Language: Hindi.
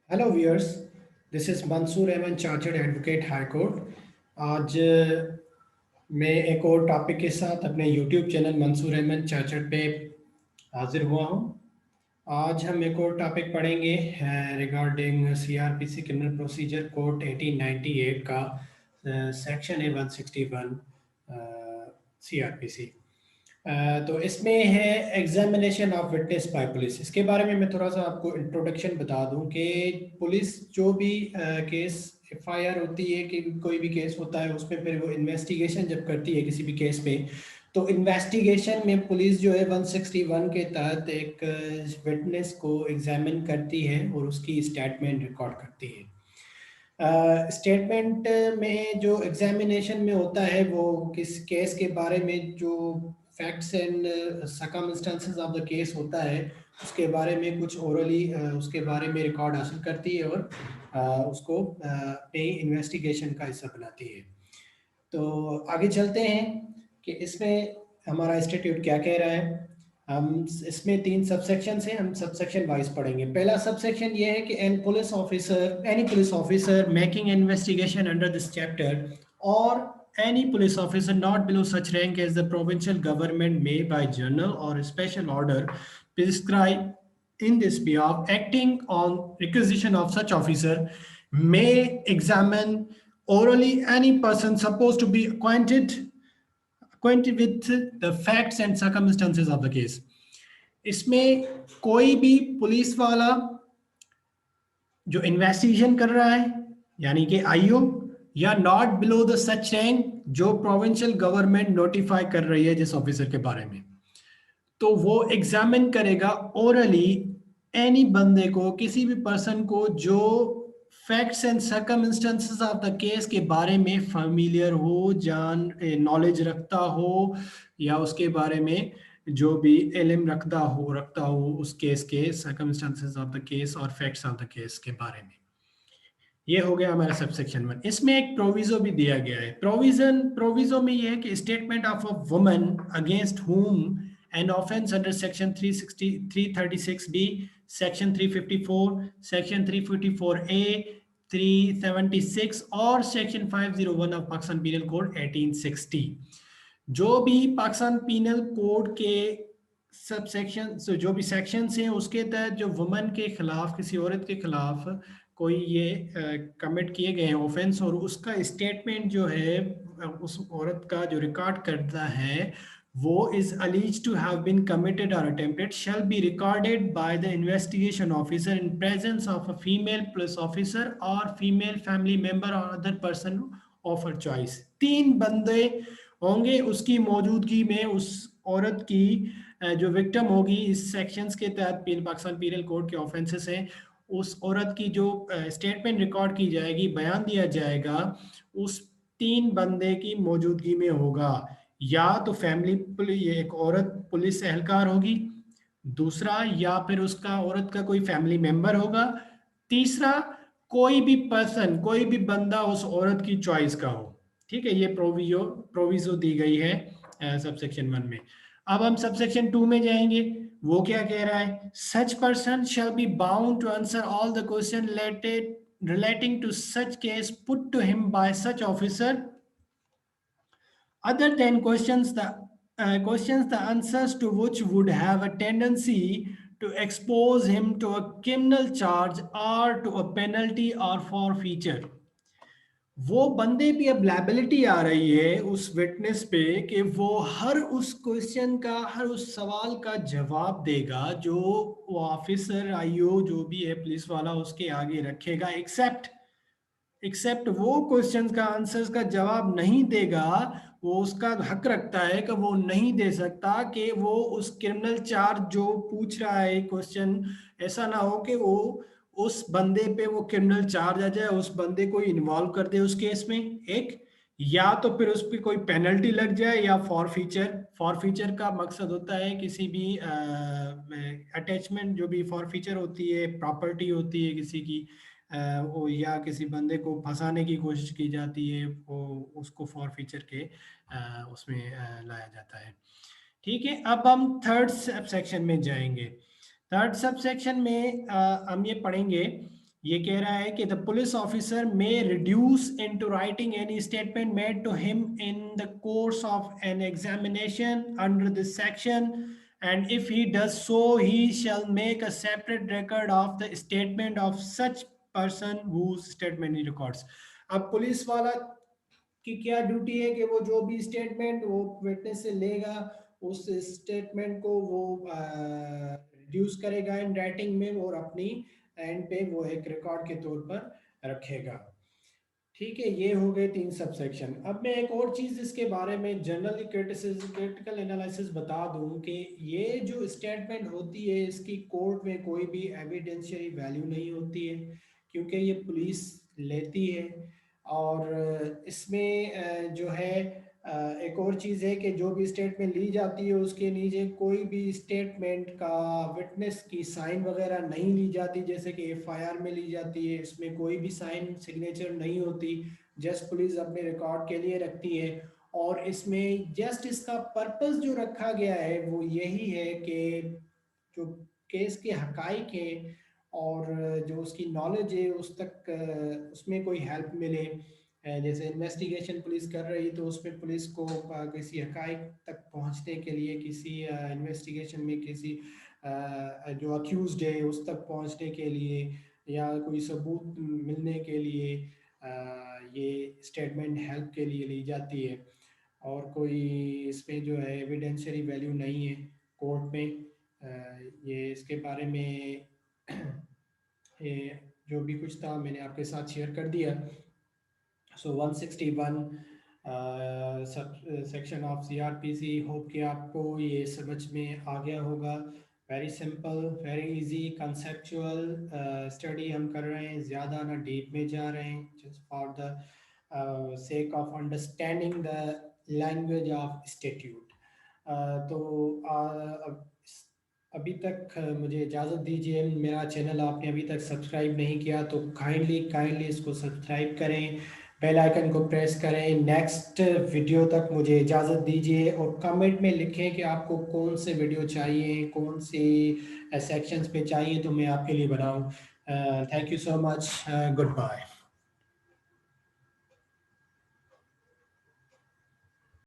Hello viewers, this is Mansoor Ahmad, chartered advocate high court. आज मैं एक और टॉपिक के साथ अपने YouTube channel Mansoor Ahmad chartered पे हाजिर हुआ हूँ। आज हम एक और टॉपिक पढ़ेंगे regarding CrPC criminal procedure code 1898 का सेक्शन है 161 सीआरपीसी। तो इसमें है examination of witness bye police. इसके बारे में मैं थोड़ा सा आपको इंट्रोडक्शन बता दूं कि पुलिस जो भी केस एफआईआर होती है कि कोई भी केस होता है उसमें फिर वो इन्वेस्टिगेशन जब करती है किसी भी केस में, तो इन्वेस्टिगेशन में पुलिस जो है 161 के तहत एक विटनेस को एग्जामिन करती है और उसकी स्टेटमेंट रिकॉर्ड करती है। स्टेटमेंट में जो एग्जामिनेशन में होता है वो किस केस के बारे में जो facts and circumstances of the case होता है उसके बारे में कुछ ओरली उसके बारे में रिकॉर्ड हासिल करती है और उसको अपने इन्वेस्टिगेशन का हिस्सा बनाती है। तो आगे चलते हैं कि इसमें हमारा इंस्टीट्यूट क्या कह रहा है। हम इसमें तीन सबसेक्शन हैं, हम सबसेक्शन वाइज पढ़ेंगे। पहला सबसेक्शन ये है कि any police officer making investigation under this chapter और any police officer not below such rank as the provincial government may by journal or special order prescribe in this behalf acting on requisition of such officer may examine orally any person supposed to be acquainted with the facts and circumstances of the case। इसमें कोई भी पुलिस वाला जो इन्वेस्टिगेशन कर रहा है यानी कि आईओ या not below the such rank जो प्रोविंशियल गवर्नमेंट नोटिफाई कर रही है जिस ऑफिसर के बारे में, तो वो एग्जामिन करेगा ओरली एनी बंदे को, किसी भी पर्सन को जो facts and circumstances of the case के बारे में फेमिलियर हो, जान नॉलेज रखता हो या उसके बारे में जो भी इल्म रखता हो उस केस के सर्कमस्टेंसेस ऑफ द केस और फैक्ट्स ऑफ द केस के बारे में। ये हो गया हमारा सबसेक्शन 1। इसमें एक प्रोविजो भी दिया गया है। प्रोविजो में ये है कि statement of a woman against whom an offence under section 360 336 B, section 354, section 354 A, 376 और section 501 of Pakistan penal code 1860, जो भी पाकिस्तान पीनल कोड के सब सेक्शन जो भी सेक्शन हैं उसके तहत जो वुमन के खिलाफ, किसी औरत के खिलाफ कोई ये कमिट किए गए हैं ऑफेंस और उसका स्टेटमेंट जो है उस औरत का जो रिकॉर्ड करता है वो is alleged to have been committed or attempted shall be recorded by the investigation officer in presence of a female police officer or female family member or other person of her choice। तीन बंदे होंगे उसकी मौजूदगी में, उस औरत की जो विक्टिम होगी इस सेक्शंस के तहत पाकिस्तान पीनल कोड के ऑफेंसेस हैं, उस औरत की जो स्टेटमेंट रिकॉर्ड की जाएगी, बयान दिया जाएगा, उस तीन बंदे की मौजूदगी में होगा। या तो ये एक औरत पुलिस एहलकार होगी, दूसरा या फिर उसका औरत का कोई फैमिली मेंबर होगा, तीसरा कोई भी पर्सन, कोई भी बंदा उस औरत की चॉइस का हो। ठीक है, ये प्रोविजो दी गई है सबसेक्शन 1 में। अब हम सबसेक्शन 2 में जाएंगे। वो क्या कह रहा है? Such person shall be bound to answer all the question relating to such case put to him by such officer other than questions the answers to which would have a tendency to expose him to a criminal charge or to a penalty or forfeiture। वो बंदे पे अब लाइबिलिटी आ रही है उस विटनेस पे कि वो हर उस क्वेश्चन का, हर उस सवाल का जवाब देगा जो वो ऑफिसर आईओ जो भी है पुलिस वाला उसके आगे रखेगा, एक्सेप्ट वो क्वेश्चंस का आंसर्स का जवाब नहीं देगा। वो उसका हक रखता है कि वो नहीं दे सकता कि वो उस क्रिमिनल चार्ज जो पूछ रहा है क्वेश्चन, ऐसा ना हो कि वो उस बंदे पे वो क्रिमिनल चार्ज आ जाए, उस बंदे को इन्वॉल्व कर दे उस केस में, एक या तो फिर उस पर कोई पेनल्टी लग जाए या फॉरफीचर का मकसद होता है किसी भी अटैचमेंट, जो भी फॉरफीचर होती है, प्रॉपर्टी होती है किसी की, वो या किसी बंदे को फंसाने की कोशिश की जाती है, वो उसको फॉरफीचर के उसमें लाया जाता है। ठीक है, अब हम थर्ड सब सेक्शन में जाएंगे। थर्ड सब सेक्शन में हम ये पढ़ेंगे, ये कह रहा है कि the police officer may reduce into writing any statement made to him in the course of an examination under this section, and if he does so he shall make a separate record of the statement of such person whose statement he records. अब पुलिस वाला की क्या ड्यूटी है कि वो जो भी स्टेटमेंट वो विटनेस से लेगा उस स्टेटमेंट को वो रिड्यूस करेगा इन राइटिंग में और अपनी एंड पे वो एक रिकॉर्ड के तौर पर रखेगा। ठीक है, ये हो गए 3 सब सेक्शन। अब मैं एक और चीज़ इसके बारे में जनरली क्रिटिकल एनालिसिस बता दूं कि ये जो स्टेटमेंट होती है इसकी कोर्ट में कोई भी एविडेंशियरी वैल्यू नहीं होती है क्योंकि ये पुलिस लेती है। और इसमें जो है एक और चीज़ है कि जो भी स्टेटमेंट ली जाती है उसके नीचे कोई भी स्टेटमेंट का विटनेस की साइन वगैरह नहीं ली जाती, जैसे कि एफआईआर में ली जाती है। इसमें कोई भी साइन सिग्नेचर नहीं होती, जस्ट पुलिस अपने रिकॉर्ड के लिए रखती है। और इसमें जस्ट इसका पर्पस जो रखा गया है वो यही है कि जो केस के हकाइक है और जो उसकी नॉलेज है उस तक उसमें कोई हेल्प मिले। जैसे इन्वेस्टिगेशन पुलिस कर रही तो उसमें पुलिस को किसी हकाइक तक पहुंचने के लिए, किसी इन्वेस्टिगेशन में किसी जो अक्यूज्ड है उस तक पहुंचने के लिए या कोई सबूत मिलने के लिए ये स्टेटमेंट हेल्प के लिए ली जाती है। और कोई इसमें जो है एविडेंशियरी वैल्यू नहीं है कोर्ट में। ये इसके बारे में ये जो भी कुछ था मैंने आपके साथ शेयर कर दिया। सो 161 सेक्शन ऑफ सीआरपीसी, होप कि आपको ये समझ में आ गया होगा। Very simple, very easy conceptual study हम कर रहे हैं, ज़्यादा ना डीप में जा रहे हैं, just for the sake of understanding the language of statute. तो अभी तक मुझे इजाज़त दीजिए। मेरा चैनल आपने अभी तक सब्सक्राइब नहीं किया तो काइंडली इसको सब्सक्राइब करें, बेल आइकन को प्रेस करें। नेक्स्ट वीडियो तक मुझे इजाज़त दीजिए और कमेंट में लिखें कि आपको कौन से वीडियो चाहिए, कौन से सेक्शंस पे चाहिए तो मैं आपके लिए बनाऊं। Thank you so much, good bye.